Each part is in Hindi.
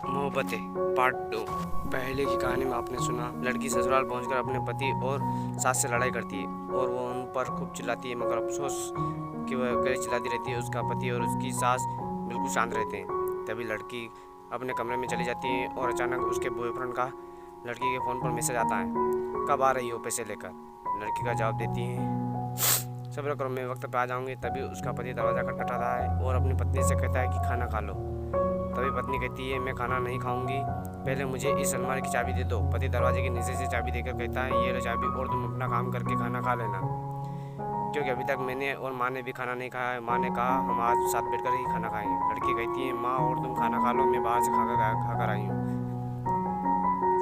मोहब्बतें पार्ट 2। पहले की कहानी में आपने सुना, लड़की ससुराल पहुंचकर अपने पति और सास से लड़ाई करती है और वो उन पर खूब चिल्लाती है, मगर अफसोस कि वह अकेले चिल्लाती रहती है। उसका पति और उसकी सास बिल्कुल शांत रहते हैं। तभी लड़की अपने कमरे में चली जाती है और अचानक उसके बॉयफ्रेंड का लड़की के फ़ोन पर मैसेज आता है, कब आ रही हो पैसे लेकर। लड़की का जवाब देती है, सब्र करो, मैं वक्त पर आ जाऊंगी। तभी उसका पति दरवाज़ा खटखटाता है और अपनी पत्नी से कहता है कि खाना खा लो। तभी पत्नी कहती है, मैं खाना नहीं खाऊंगी, पहले मुझे इस अलमारी की चाबी दे दो। पति दरवाजे के नीचे से चाबी देकर कहता है, ये लो चाबी और तुम अपना काम करके खाना खा लेना, क्योंकि अभी तक मैंने और माँ ने भी खाना नहीं खाया है। माँ ने कहा हम आज साथ बैठकर ही खाना खाएंगे। लड़की कहती है, माँ और तुम खाना खा लो, मैं बाहर से खाकर आई हूँ।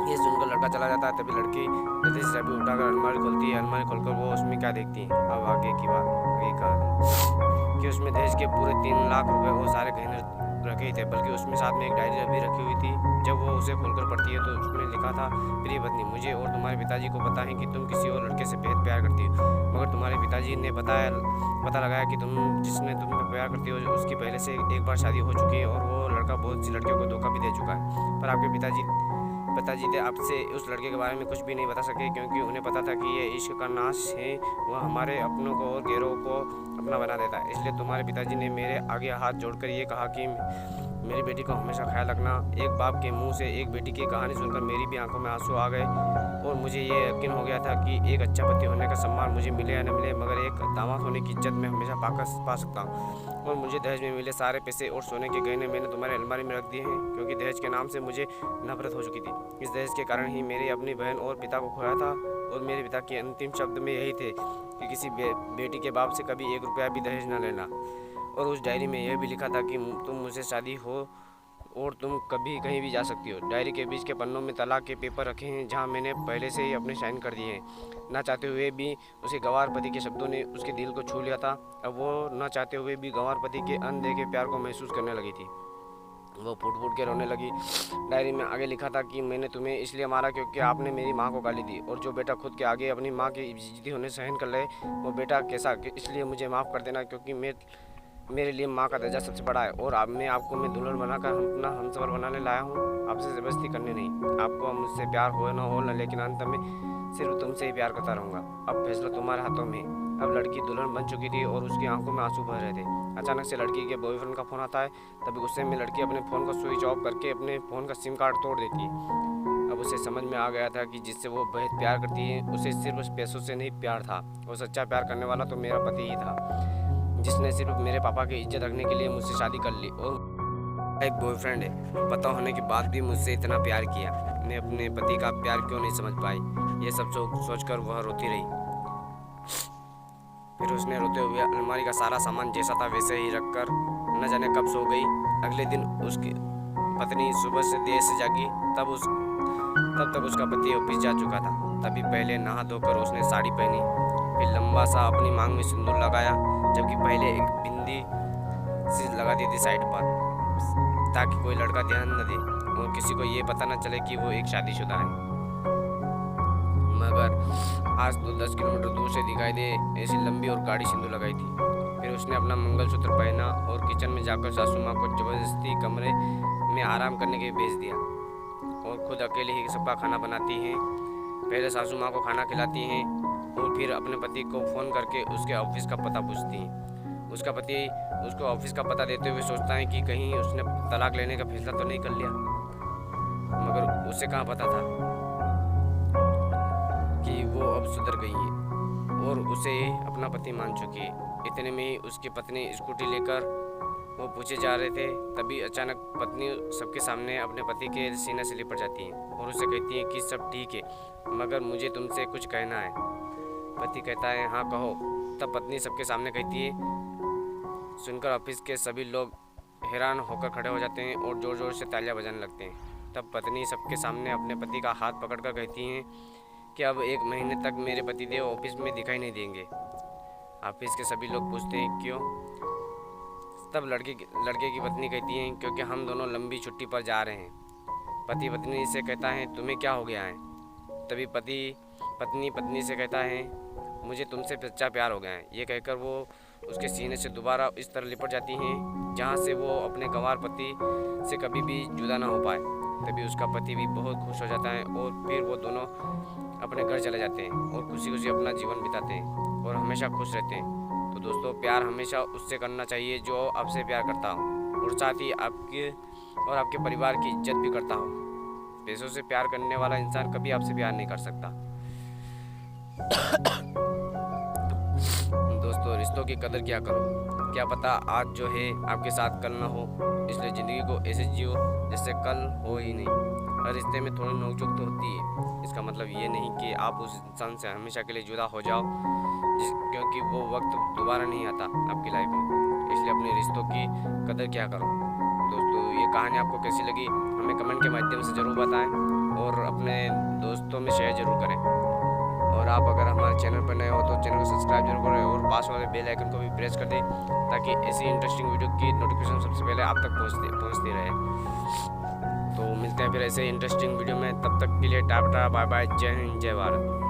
ये सुनकर लड़का चला जाता है। तभी लड़की जल्दी से चाबी उठाकर अलमारी खोलती है। अलमारी खोलकर वो उसमें क्या देखती है, अब आगे की बात आगे कहा कि उसमें दहेज के पूरे 3 लाख रुपए और सारे गहने रखे ही थे, बल्कि उसमें साथ में एक डायरी भी रखी हुई थी। जब वो उसे खोलकर पढ़ती है तो उसमें लिखा था, प्रिय पत्नी, मुझे और तुम्हारे पिताजी को पता है कि तुम किसी और लड़के से बेहद प्यार करती हो, मगर तुम्हारे पिताजी ने पता लगाया कि जिसने तुम पे प्यार करती हो उसकी पहले से एक बार शादी हो चुकी है और वो लड़का बहुत सी लड़कियों को धोखा भी दे चुका है। पर आपके पिताजी ने आपसे उस लड़के के बारे में कुछ भी नहीं बता सके, क्योंकि उन्हें पता था कि ये इश्क का नाश है, वह हमारे अपनों को और गैरों को अपना बना देता है। इसलिए तुम्हारे पिताजी ने मेरे आगे हाथ जोड़कर ये कहा कि मेरी बेटी को हमेशा ख्याल रखना। एक बाप के मुंह से एक बेटी की कहानी सुनकर मेरी भी आंखों में आंसू आ गए और मुझे ये यकीन हो गया था कि एक अच्छा पति होने का सम्मान मुझे मिले या न मिले, मगर एक दामाद होने की इज्जत मैं हमेशा पा सकता हूँ। और मुझे दहेज में मिले सारे पैसे और सोने के गहने मैंने तुम्हारे अलमारी में रख दिए हैं, क्योंकि दहेज के नाम से मुझे नफरत हो चुकी थी। इस दहेज के कारण ही मेरी अपनी बहन और पिता को खोया था, और मेरे पिता के अंतिम शब्द में यही थे कि किसी बेटी के बाप से कभी 1 रुपया भी दहेज न लेना। और उस डायरी में यह भी लिखा था कि तुम मुझसे शादी हो और तुम कभी कहीं भी जा सकती हो। डायरी के बीच के पन्नों में तलाक के पेपर रखे हैं, जहां मैंने पहले से ही अपने साइन कर दिए हैं। ना चाहते हुए भी उसे गंवार पति के शब्दों ने उसके दिल को छू लिया था। अब वो न चाहते हुए भी गंवार पति के अनदेखे प्यार को महसूस करने लगी थी। वो फूट फूट के रोने लगी। डायरी में आगे लिखा था कि मैंने तुम्हें इसलिए मारा क्योंकि आपने मेरी माँ को गाली दी, और जो बेटा खुद के आगे अपनी माँ की बेइज्जती होने सहन कर ले वो बेटा कैसा, इसलिए मुझे माफ़ कर देना, क्योंकि मेरे लिए माँ का दर्जा सबसे बड़ा है। और अब मैं दुल्हन बनाकर अपना हमसफर बनाने लाया हूँ, आपसे ज़बरदस्ती करने नहीं। आपको मुझसे प्यार हो न हो, लेकिन अंत में सिर्फ तुमसे ही प्यार करता रहूँगा। अब फैसला तुम्हारे हाथों में। अब लड़की दुल्हन बन चुकी थी और उसकी आंखों में आंसू बह रहे थे। अचानक से लड़की के बॉयफ्रेंड का फ़ोन आता है। तभी गुस्से में लड़की अपने फ़ोन को स्विच ऑफ करके अपने फ़ोन का सिम कार्ड तोड़ देती है। अब उसे समझ में आ गया था कि जिससे वो बेहद प्यार करती है उसे सिर्फ पैसों से नहीं प्यार था, और सच्चा प्यार करने वाला तो मेरा पति ही था, जिसने सिर्फ मेरे पापा की इज्जत रखने के लिए मुझसे शादी कर ली। और एक बॉयफ्रेंड है, पता होने के बाद भी मुझसे इतना प्यार किया। मैं अपने पति का प्यार क्यों नहीं समझ पाई, ये सब सोचकर वह रोती रही। फिर उसने रोते हुए अलमारी का सारा सामान जैसा था वैसे ही रखकर न जाने कब सो गई। अगले दिन उसकी पत्नी सुबह से देर से जागी, तब तक उसका पति ऑफिस जा चुका था। तभी पहले नहा धोकर उसने साड़ी पहनी, फिर लंबा सा अपनी मांग में सिंदूर लगाया, जबकि पहले एक बिंदी सी लगा दी थी साइड पर, ताकि कोई लड़का ध्यान न दे और किसी को ये पता न चले कि वो एक शादीशुदा है। मगर आज तो 10 किलोमीटर दूर से दिखाई दे ऐसी लंबी और गाढ़ी सिंदूर लगाई थी। फिर उसने अपना मंगलसूत्र पहना और किचन में जाकर सासू माँ को जबरदस्ती कमरे में आराम करने के लिए भेज दिया, और खुद अकेले ही सबका खाना बनाती हैं। पहले सासू माँ को खाना खिलाती हैं और फिर अपने पति को फ़ोन करके उसके ऑफिस का पता पूछती हैं। उसका पति उसको ऑफिस का पता देते हुए सोचता है कि कहीं उसने तलाक लेने का फैसला तो नहीं कर लिया, मगर उसे कहाँ पता था कि वो अब सुधर गई है और उसे अपना पति मान चुकी है। इतने में ही उसकी पत्नी स्कूटी लेकर वो पूछे जा रहे थे। तभी अचानक पत्नी सबके सामने अपने पति के सीने से लिपट जाती है और उसे कहती है कि सब ठीक है, मगर मुझे तुमसे कुछ कहना है। पति कहता है, हाँ कहो। तब पत्नी सबके सामने कहती है। सुनकर ऑफिस के सभी लोग हैरान होकर खड़े हो जाते हैं और ज़ोर ज़ोर से तालियां बजाने लगते हैं। तब पत्नी सबके सामने अपने पति का हाथ पकड़कर कहती हैं कि अब 1 महीने तक मेरे पतिदेव ऑफिस में दिखाई नहीं देंगे। ऑफिस के सभी लोग पूछते हैं क्यों। तब लड़के की पत्नी कहती है, क्योंकि हम दोनों लंबी छुट्टी पर जा रहे हैं। पति पत्नी से कहता है, तुम्हें क्या हो गया है। तभी पत्नी से कहता है, मुझे तुमसे सच्चा प्यार हो गया है। ये कहकर वो उसके सीने से दोबारा इस तरह लिपट जाती हैं जहाँ से वो अपने गंवार पति से कभी भी जुदा ना हो पाए। तभी उसका पति भी बहुत खुश हो जाता है और फिर वो दोनों अपने घर चले जाते हैं और खुशी खुशी अपना जीवन बिताते हैं और हमेशा खुश रहते हैं। तो दोस्तों, प्यार हमेशा उससे करना चाहिए जो आपसे प्यार करता हो और साथ ही आपके और आपके परिवार की इज्जत भी करता हो। पैसों से प्यार करने वाला इंसान कभी आपसे प्यार नहीं कर सकता। दोस्तों, रिश्तों की कदर क्या करो, क्या पता आज जो है आपके साथ कल ना हो, इसलिए ज़िंदगी को ऐसे जियो जैसे कल हो ही नहीं। हर रिश्ते में थोड़ी नोकझोंक तो होती है, इसका मतलब ये नहीं कि आप उस इंसान से हमेशा के लिए जुदा हो जाओ, क्योंकि वो वक्त दोबारा नहीं आता आपकी लाइफ में। इसलिए अपने रिश्तों की कदर क्या करो। दोस्तों, ये कहानी आपको कैसी लगी हमें कमेंट के माध्यम से ज़रूर बताएं और अपने दोस्तों में शेयर ज़रूर करें। और आप अगर हमारे चैनल पर नए हो तो चैनल को सब्सक्राइब जरूर करें और पास वाले बेल आइकन को भी प्रेस कर दें ताकि ऐसी इंटरेस्टिंग वीडियो की नोटिफिकेशन सबसे पहले आप तक पहुंचती रहे। तो मिलते हैं फिर ऐसे इंटरेस्टिंग वीडियो में, तब तक के लिए टाटा बाय बाय, जय हिंद जय भारत।